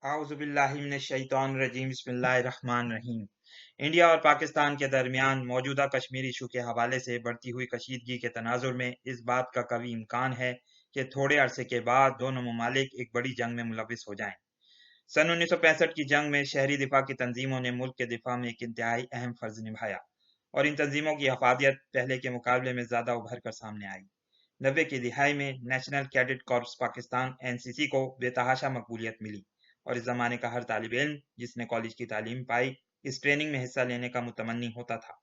आऊज़ुबिल्लाहिमिनश्शैतानिर्रजीम बिस्मिल्लाहिर्रहमानिर्रहीम। इंडिया और पाकिस्तान के दरमियान मौजूदा कश्मीर इशू के हवाले से बढ़ती हुई कशीदगी के तनाजुर में इस बात का कवी इम्कान है कि थोड़े अरसे के बाद दोनों ममालिक एक बड़ी जंग में मुलविस हो जाएं। सन 1965 की जंग में शहरी दिफा की तंजीमों ने मुल्क के दिफा में एक इंतहाई अहम फर्ज निभाया और इन तंजीमों की हफादियत पहले के मुकाबले में ज्यादा उभर कर सामने आई। 90 की दिहाई में national cadet corps Pakistan NCC को बेतहाशा मकबूलियत मिली और इस जमाने का हर तालिब इल्म जिसने कॉलेज की तालीम पाई इस ट्रेनिंग में हिस्सा लेने का मुतमन्नी होता था।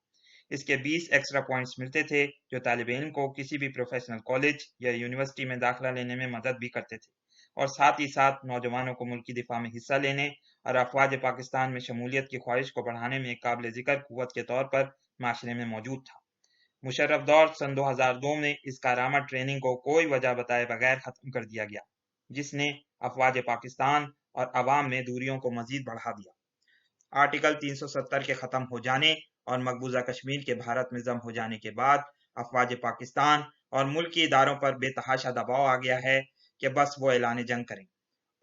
इसके 20 एक्स्ट्रा पॉइंट्स मिलते थे जो तालिब इल्म को किसी भी प्रोफेशनल कॉलेज या यूनिवर्सिटी में दाखिला लेने में मदद भी करते थे और साथ ही साथ नौजवानों को मुल्की दिफा में हिस्सा लेने और अफवाज पाकिस्तान में शमूलियत की ख्वाहिश को बढ़ाने में एक काबिल जिक्र कुव्वत के तौर पर माशरे में मौजूद था। मुशर्रफ दौर सन 2002 में इस कारामा ट्रेनिंग को कोई वजह बताए बगैर खत्म कर दिया गया, जिसने अफवाज पाकिस्तान और अवाम में दूरियों को मजीद बढ़ा दिया। आर्टिकल 370 के खत्म हो जाने और मकबूजा कश्मीर के भारत में जम हो जाने के बाद अफवाज पाकिस्तान और मुल्की इदारों पर बेतहाशा दबाव आ गया है कि बस वो ऐलान जंग करें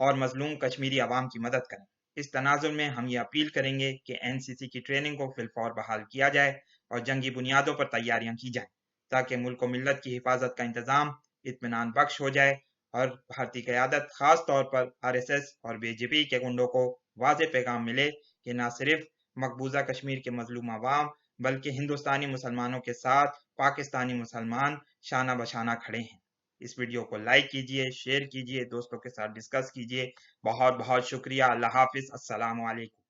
और मजलूम कश्मीरी अवाम की मदद करें। इस तनाजुर में हम ये अपील करेंगे कि एनसीसी की ट्रेनिंग को फिलफौर बहाल किया जाए और जंगी बुनियादों पर तैयारियां की जाएं ताकि मुल्क व मिल्लत की हिफाजत का इंतजाम इत्मीनान बख्श हो जाए और भारतीय क़यादत खास तौर पर आरएसएस और बीजेपी के गुंडों को वाज़ेह पैगाम मिले कि न सिर्फ मकबूजा कश्मीर के मजलूम अवाम बल्कि हिंदुस्तानी मुसलमानों के साथ पाकिस्तानी मुसलमान शाना बशाना खड़े हैं। इस वीडियो को लाइक कीजिए, शेयर कीजिए, दोस्तों के साथ डिस्कस कीजिए। बहुत बहुत शुक्रिया। अल्लाह हाफिज। अस्सलाम वालेकुम।